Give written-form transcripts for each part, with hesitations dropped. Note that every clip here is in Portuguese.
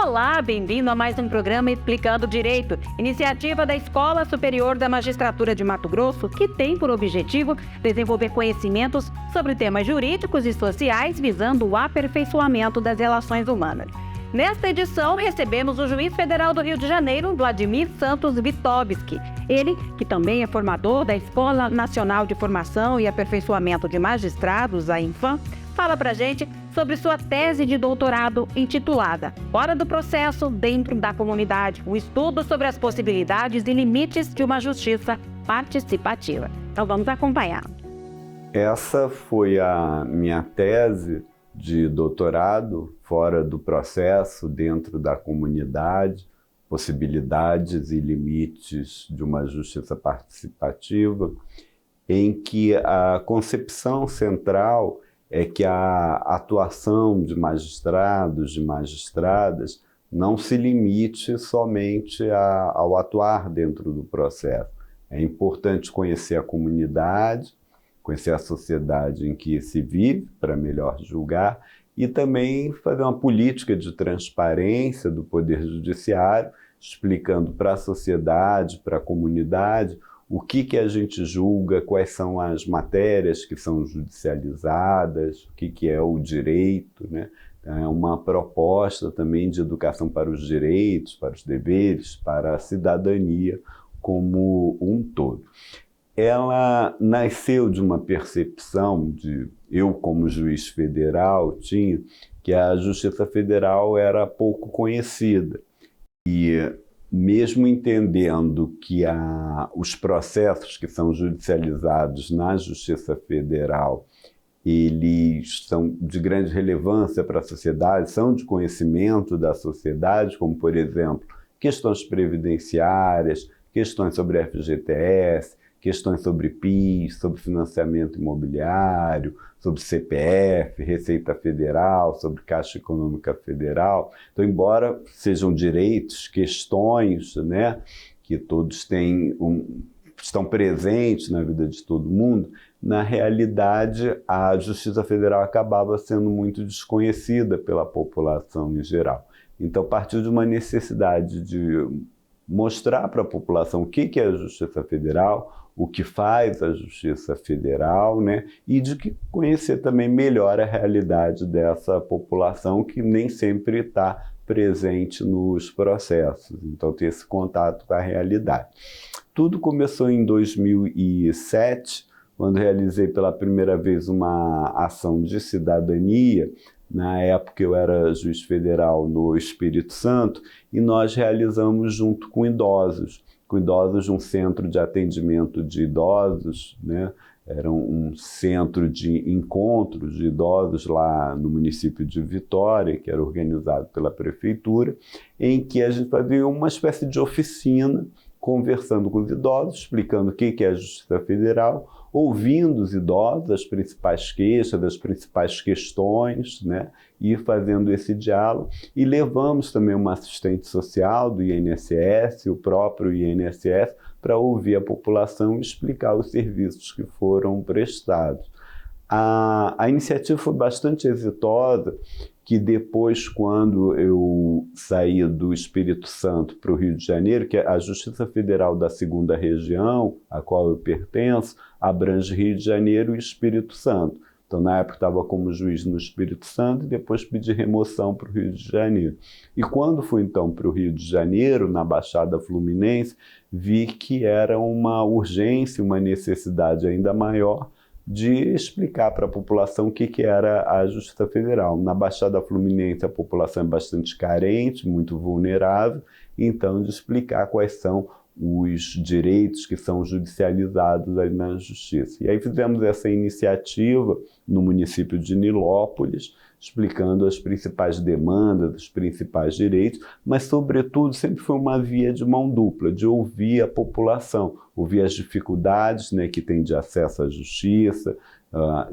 Olá, bem-vindo a mais um programa Explicando Direito, iniciativa da Escola Superior da Magistratura de Mato Grosso, que tem por objetivo desenvolver conhecimentos sobre temas jurídicos e sociais visando o aperfeiçoamento das relações humanas. Nesta edição, recebemos o juiz federal do Rio de Janeiro, Vladimir Santos Vitovski. Ele, que também é formador da Escola Nacional de Formação e Aperfeiçoamento de Magistrados, a INFAM, fala pra gente sobre sua tese de doutorado intitulada Fora do Processo, Dentro da Comunidade, um estudo sobre as possibilidades e limites de uma justiça participativa. Então vamos acompanhar. Essa foi a minha tese de doutorado, Fora do Processo, Dentro da Comunidade, possibilidades e limites de uma justiça participativa, em que a concepção central é que a atuação de magistrados, de magistradas, não se limite somente ao atuar dentro do processo. É importante conhecer a comunidade, conhecer a sociedade em que se vive, para melhor julgar, e também fazer uma política de transparência do Poder Judiciário, explicando para a sociedade, para a comunidade, o que a gente julga, quais são as matérias que são judicializadas, o que é o direito, né? É uma proposta também de educação para os direitos, para os deveres, para a cidadania como um todo. Ela nasceu de uma percepção eu como juiz federal tinha, que a Justiça Federal era pouco conhecida. E mesmo entendendo que os processos que são judicializados na Justiça Federal, eles são de grande relevância para a sociedade, são de conhecimento da sociedade, como, por exemplo, questões previdenciárias, questões sobre FGTS, questões sobre PIS, sobre financiamento imobiliário, sobre CPF, Receita Federal, sobre Caixa Econômica Federal. Então, embora sejam direitos, questões, né, que todos estão presentes na vida de todo mundo, na realidade, a Justiça Federal acabava sendo muito desconhecida pela população em geral. Então, partiu de uma necessidade de mostrar para a população o que é a Justiça Federal, o que faz a Justiça Federal, né? E de conhecer também melhor a realidade dessa população que nem sempre está presente nos processos. Então, ter esse contato com a realidade. Tudo começou em 2007, quando realizei pela primeira vez uma ação de cidadania. Na época eu era juiz federal no Espírito Santo e nós realizamos junto com idosos de um centro de atendimento de idosos, né? Era um centro de encontros de idosos lá no município de Vitória, que era organizado pela prefeitura, em que a gente fazia uma espécie de oficina, conversando com os idosos, explicando o que é a Justiça Federal, ouvindo os idosos, as principais queixas, as principais questões, né? E fazendo esse diálogo. E levamos também uma assistente social do INSS, o próprio INSS, para ouvir a população e explicar os serviços que foram prestados. A iniciativa foi bastante exitosa, que depois, quando eu saí do Espírito Santo para o Rio de Janeiro, que a Justiça Federal da 2ª Região, a qual eu pertenço, abrange Rio de Janeiro e Espírito Santo. Então, na época, estava como juiz no Espírito Santo e depois pedi remoção para o Rio de Janeiro. E quando fui, então, para o Rio de Janeiro, na Baixada Fluminense, vi que era uma urgência, uma necessidade ainda maior de explicar para a população o que era a Justiça Federal. Na Baixada Fluminense, a população é bastante carente, muito vulnerável, então de explicar quais são os direitos que são judicializados ali na Justiça. E aí fizemos essa iniciativa no município de Nilópolis, explicando as principais demandas, os principais direitos, mas, sobretudo, sempre foi uma via de mão dupla, de ouvir a população, ouvir as dificuldades, né, que tem de acesso à justiça,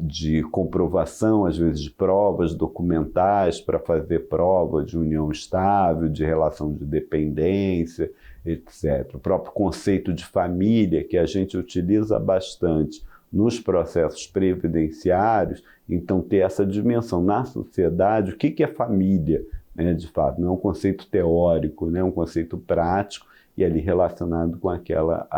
de comprovação, às vezes, de provas documentais para fazer prova de união estável, de relação de dependência, etc. O próprio conceito de família, que a gente utiliza bastante nos processos previdenciários, então ter essa dimensão na sociedade, o que é família, né, de fato, não é um conceito teórico, né, é um conceito prático e ali relacionado com aquela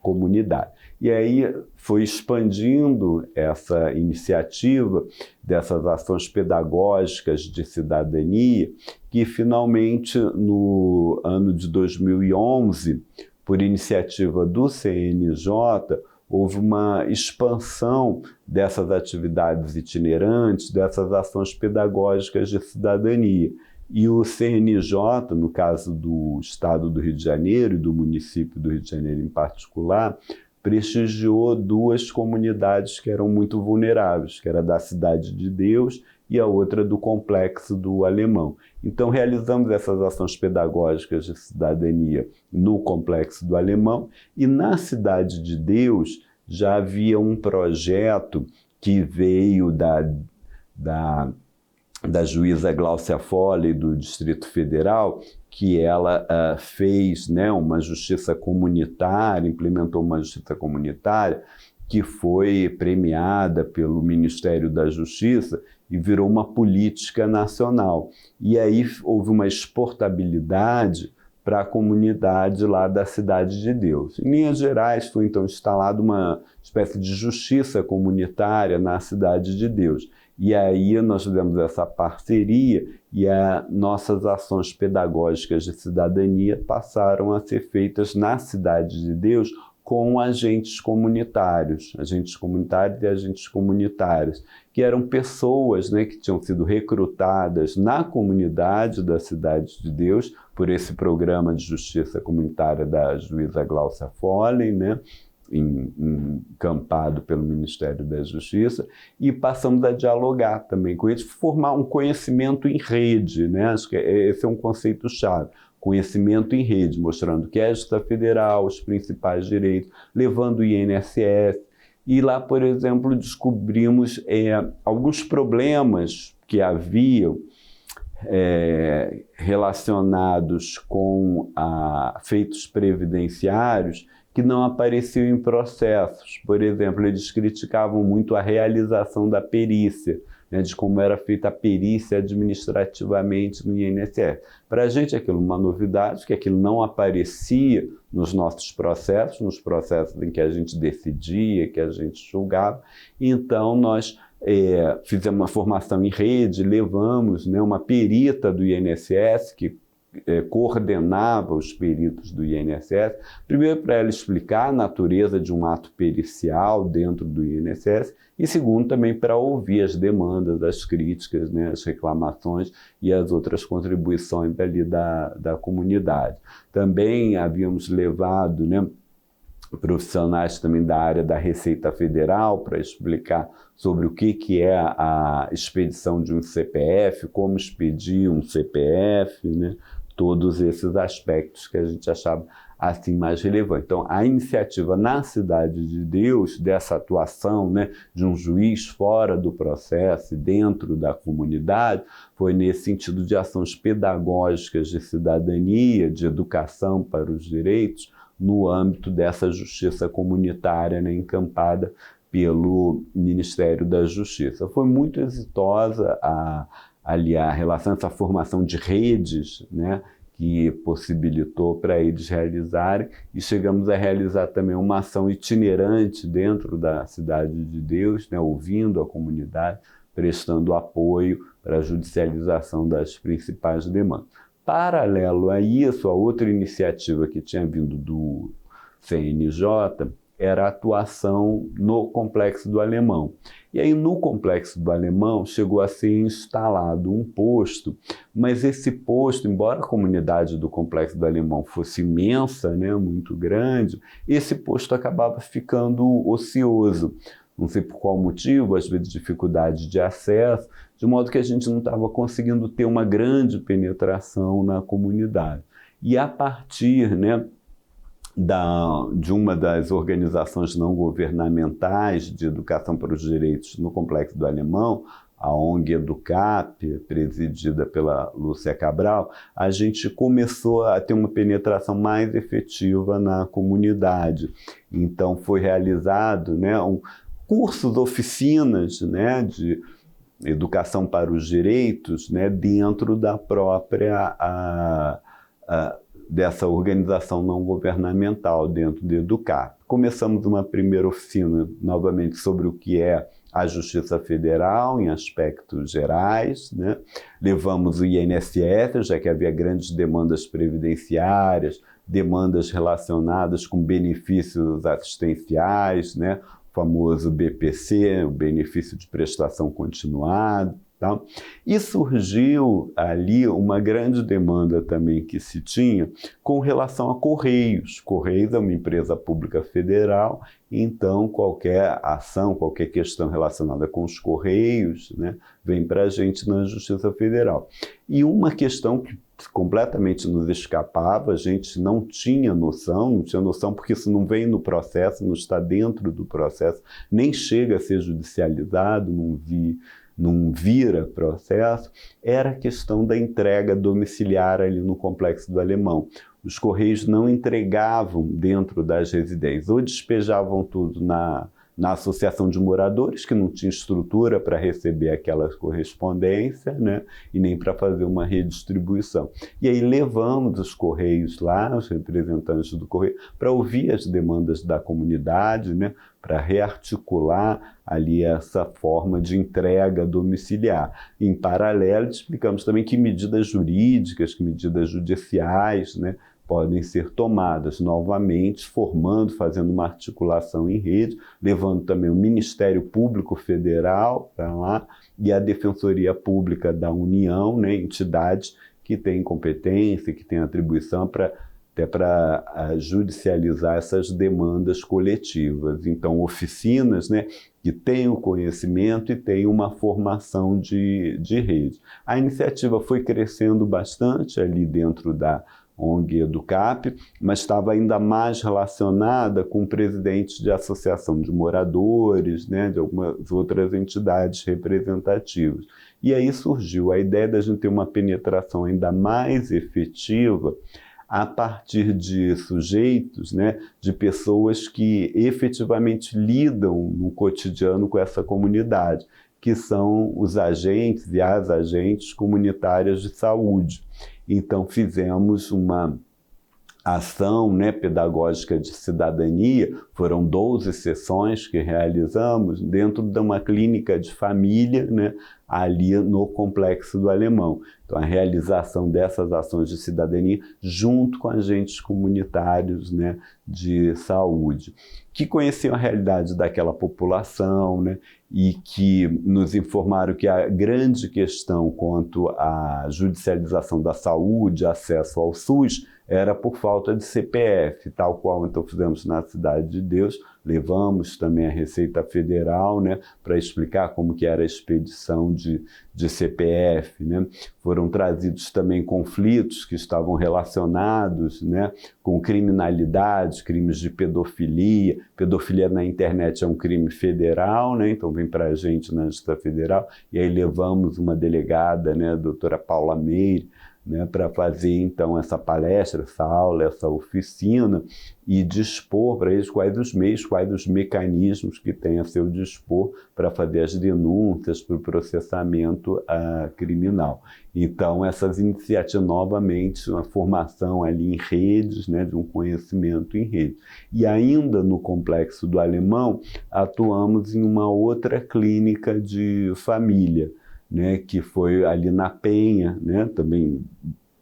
comunidade. E aí foi expandindo essa iniciativa dessas ações pedagógicas de cidadania, que finalmente no ano de 2011, por iniciativa do CNJ, houve uma expansão dessas atividades itinerantes, dessas ações pedagógicas de cidadania. E o CNJ, no caso do Estado do Rio de Janeiro e do município do Rio de Janeiro em particular, prestigiou duas comunidades que eram muito vulneráveis, que era da Cidade de Deus e a outra do Complexo do Alemão. Então, realizamos essas ações pedagógicas de cidadania no Complexo do Alemão, e na Cidade de Deus já havia um projeto que veio da juíza Gláucia Foley, do Distrito Federal, que ela fez, né, uma justiça comunitária, implementou uma justiça comunitária que foi premiada pelo Ministério da Justiça e virou uma política nacional. E aí houve uma exportabilidade para a comunidade lá da Cidade de Deus. Em linhas gerais, foi então instalada uma espécie de justiça comunitária na Cidade de Deus. E aí nós fizemos essa parceria e nossas ações pedagógicas de cidadania passaram a ser feitas na Cidade de Deus com agentes comunitários e agentes comunitários, que eram pessoas, né, que tinham sido recrutadas na comunidade da Cidade de Deus por esse programa de justiça comunitária da juíza Gláucia Foley, né, encampado pelo Ministério da Justiça, e passamos a dialogar também com eles, formar um conhecimento em rede, né? Acho que esse é um conceito-chave. Conhecimento em rede, mostrando que é a Justiça Federal, os principais direitos, levando o INSS. E lá, por exemplo, descobrimos alguns problemas que haviam relacionados com feitos previdenciários que não apareciam em processos. Por exemplo, eles criticavam muito a realização da perícia, né, de como era feita a perícia administrativamente no INSS. Para a gente aquilo uma novidade, que aquilo não aparecia nos nossos processos, nos processos em que a gente decidia, que a gente julgava. Então nós fizemos uma formação em rede, levamos, né, uma perita do INSS que coordenava os peritos do INSS, primeiro para ela explicar a natureza de um ato pericial dentro do INSS e segundo também para ouvir as demandas, as críticas, né, as reclamações e as outras contribuições ali da comunidade. Também havíamos levado, né, profissionais também da área da Receita Federal para explicar sobre o que é a expedição de um CPF, como expedir um CPF, né? Todos esses aspectos que a gente achava assim mais relevante. Então, a iniciativa na Cidade de Deus, dessa atuação, né, de um juiz fora do processo e dentro da comunidade, foi nesse sentido de ações pedagógicas de cidadania, de educação para os direitos, no âmbito dessa justiça comunitária, né, encampada pelo Ministério da Justiça. Foi muito exitosa a relação, essa formação de redes, né, que possibilitou para eles realizarem, e chegamos a realizar também uma ação itinerante dentro da Cidade de Deus, né, ouvindo a comunidade, prestando apoio para a judicialização das principais demandas. Paralelo a isso, a outra iniciativa que tinha vindo do CNJ era a atuação no Complexo do Alemão. E aí, no Complexo do Alemão, chegou a ser instalado um posto, mas esse posto, embora a comunidade do Complexo do Alemão fosse imensa, né, muito grande, esse posto acabava ficando ocioso. Não sei por qual motivo, às vezes dificuldade de acesso, de modo que a gente não estava conseguindo ter uma grande penetração na comunidade. E a partir, né, de uma das organizações não governamentais de educação para os direitos no Complexo do Alemão, a ONG Educap, presidida pela Lúcia Cabral, a gente começou a ter uma penetração mais efetiva na comunidade. Então foi realizado, né, cursos, oficinas, né, educação para os direitos, né, dentro da própria dessa organização não governamental dentro do EDUCAP. Começamos uma primeira oficina, novamente, sobre o que é a Justiça Federal em aspectos gerais, né? Levamos o INSS, já que havia grandes demandas previdenciárias, demandas relacionadas com benefícios assistenciais, né? O famoso BPC, o benefício de prestação continuada. Tá? E surgiu ali uma grande demanda também que se tinha com relação a Correios. Correios é uma empresa pública federal, então qualquer ação, qualquer questão relacionada com os Correios, né, vem para a gente na Justiça Federal. E uma questão que completamente nos escapava, a gente não tinha noção porque isso não vem no processo, não está dentro do processo, nem chega a ser judicializado, não vira processo, era a questão da entrega domiciliar ali no Complexo do Alemão. Os Correios não entregavam dentro das residências, ou despejavam tudo na associação de moradores, que não tinha estrutura para receber aquela correspondência, né, e nem para fazer uma redistribuição. E aí levamos os Correios lá, os representantes do Correio, para ouvir as demandas da comunidade, né, para rearticular ali essa forma de entrega domiciliar. Em paralelo, explicamos também que medidas jurídicas, que medidas judiciais, né, podem ser tomadas novamente, formando, fazendo uma articulação em rede, levando também o Ministério Público Federal para lá e a Defensoria Pública da União, né, entidades que têm competência, que têm atribuição até para judicializar essas demandas coletivas. Então, oficinas, né, que têm o conhecimento e têm uma formação de rede. A iniciativa foi crescendo bastante ali dentro da ONG EDUCAP, mas estava ainda mais relacionada com presidentes de associação de moradores, né, de algumas outras entidades representativas. E aí surgiu a ideia da gente ter uma penetração ainda mais efetiva a partir de sujeitos, né, de pessoas que efetivamente lidam no cotidiano com essa comunidade, que são os agentes e as agentes comunitárias de saúde. Então, fizemos uma ação, né, pedagógica de cidadania, foram 12 sessões que realizamos dentro de uma clínica de família, né, ali no Complexo do Alemão. Então, a realização dessas ações de cidadania junto com agentes comunitários, né, de saúde, que conheciam a realidade daquela população, né, e que nos informaram que a grande questão quanto à judicialização da saúde, acesso ao SUS, era por falta de CPF, tal qual então fizemos na Cidade de Deus, levamos também a Receita Federal, né, para explicar como que era a expedição de CPF, né. Foram trazidos também conflitos que estavam relacionados, né, com criminalidade, crimes de pedofilia. Pedofilia na internet é um crime federal, né, então vem para a gente na Justiça Federal, e aí levamos uma delegada, né, a doutora Paula Meire, né, para fazer então essa palestra, essa aula, essa oficina e dispor para eles quais os meios, quais os mecanismos que têm a seu dispor para fazer as denúncias para o processamento criminal. Então, essas iniciativas, novamente, uma formação ali em redes, né, de um conhecimento em rede. E ainda no Complexo do Alemão, atuamos em uma outra clínica de família, né, que foi ali na Penha, né, também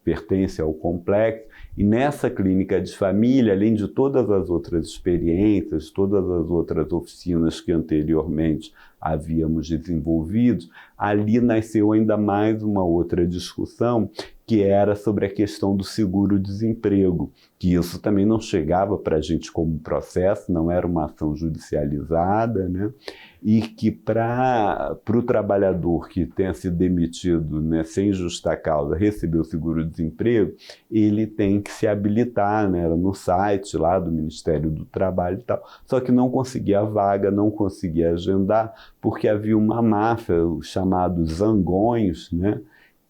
pertence ao complexo, e nessa clínica de família, além de todas as outras experiências, todas as outras oficinas que anteriormente havíamos desenvolvido, ali nasceu ainda mais uma outra discussão, que era sobre a questão do seguro-desemprego, que isso também não chegava para a gente como processo, não era uma ação judicializada, né? E que para o trabalhador que tenha sido demitido, né, sem justa causa, receber o seguro-desemprego, ele tem que se habilitar, né, era no site lá do Ministério do Trabalho e tal, só que não conseguia a vaga, não conseguia agendar, porque havia uma máfia, os chamados zangões, né,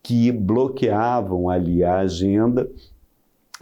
que bloqueavam ali a agenda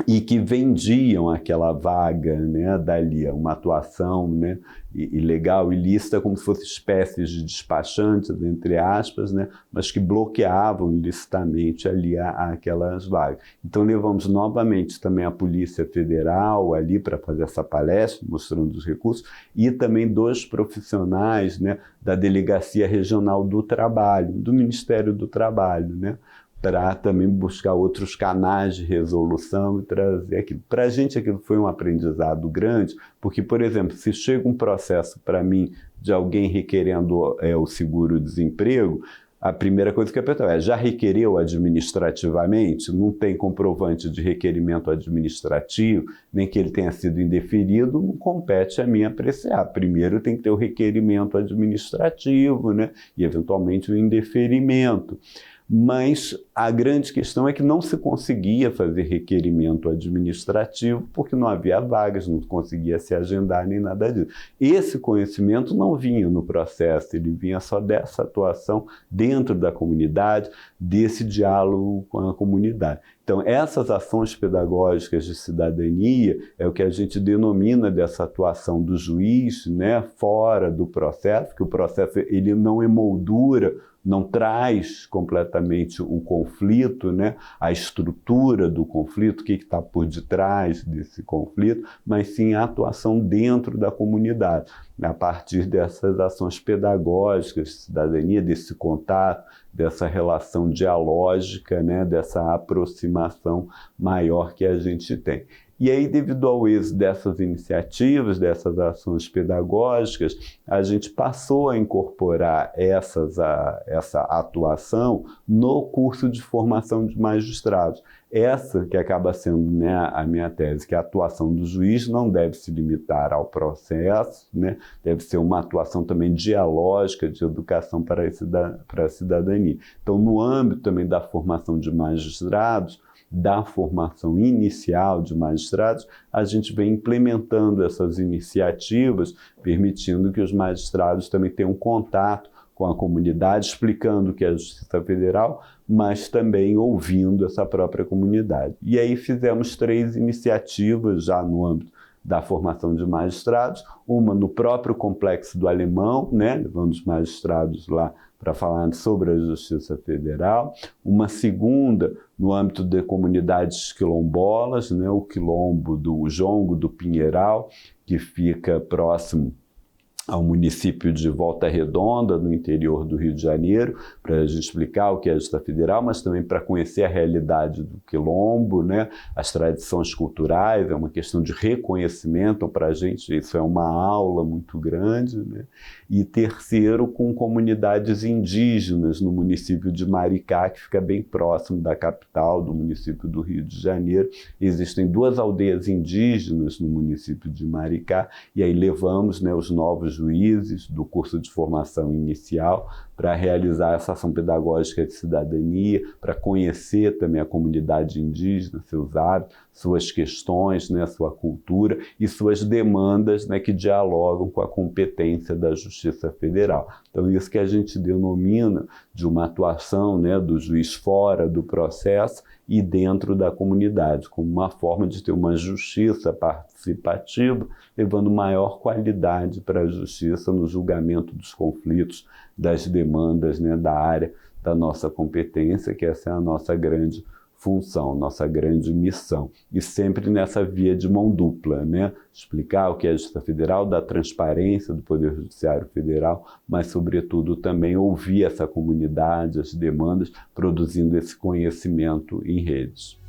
e que vendiam aquela vaga, né, dali, uma atuação, né, ilegal, ilícita, como se fossem espécies de despachantes, entre aspas, né, mas que bloqueavam ilicitamente ali aquelas vagas. Então levamos novamente também a Polícia Federal ali para fazer essa palestra, mostrando os recursos, e também 2 profissionais, né, da Delegacia Regional do Trabalho, do Ministério do Trabalho, né, para também buscar outros canais de resolução e trazer aquilo. Para a gente aquilo foi um aprendizado grande, porque, por exemplo, se chega um processo para mim de alguém requerendo o seguro-desemprego, a primeira coisa que eu pergunto é, já requereu administrativamente? Não tem comprovante de requerimento administrativo, nem que ele tenha sido indeferido, não compete a mim apreciar. Primeiro tem que ter o requerimento administrativo, né? E eventualmente o indeferimento. Mas a grande questão é que não se conseguia fazer requerimento administrativo porque não havia vagas, não conseguia se agendar nem nada disso. Esse conhecimento não vinha no processo, ele vinha só dessa atuação dentro da comunidade, desse diálogo com a comunidade. Então, essas ações pedagógicas de cidadania é o que a gente denomina dessa atuação do juiz, né, fora do processo, que o processo ele não emoldura, não traz completamente o conflito, né? A estrutura do conflito, o que está por detrás desse conflito, mas sim a atuação dentro da comunidade, a partir dessas ações pedagógicas de cidadania, desse contato, dessa relação dialógica, né? Dessa aproximação maior que a gente tem. E aí, devido ao êxito dessas iniciativas, dessas ações pedagógicas, a gente passou a incorporar essa atuação no curso de formação de magistrados. Essa que acaba sendo, né, a minha tese, que a atuação do juiz não deve se limitar ao processo, né, deve ser uma atuação também dialógica de educação para a cidadania. Então, no âmbito também da formação de magistrados, da formação inicial de magistrados, a gente vem implementando essas iniciativas, permitindo que os magistrados também tenham contato com a comunidade, explicando o que é a Justiça Federal, mas também ouvindo essa própria comunidade. E aí fizemos 3 iniciativas já no âmbito da formação de magistrados, uma no próprio Complexo do Alemão, né, levando os magistrados lá para falar sobre a Justiça Federal, uma segunda no âmbito de comunidades quilombolas, né, o quilombo do Jongo do Pinheiral, que fica próximo ao município de Volta Redonda, no interior do Rio de Janeiro, para a gente explicar o que é a Justiça Federal, mas também para conhecer a realidade do quilombo, né? As tradições culturais, é uma questão de reconhecimento para a gente, isso é uma aula muito grande, né? E terceiro, com comunidades indígenas no município de Maricá, que fica bem próximo da capital, do município do Rio de Janeiro. Existem 2 aldeias indígenas no município de Maricá, e aí levamos, né, os novos juízes do curso de formação inicial para realizar essa ação pedagógica de cidadania, para conhecer também a comunidade indígena, seus hábitos, suas questões, né, sua cultura e suas demandas, né, que dialogam com a competência da Justiça Federal. Então, isso que a gente denomina de uma atuação, né, do juiz fora do processo e dentro da comunidade, como uma forma de ter uma justiça participativa, levando maior qualidade para a justiça no julgamento dos conflitos, das demandas, né, da área da nossa competência, que essa é a nossa grande função, nossa grande missão. E sempre nessa via de mão dupla, né? Explicar o que é a Justiça Federal, da transparência do Poder Judiciário Federal, mas, sobretudo, também ouvir essa comunidade, as demandas, produzindo esse conhecimento em redes.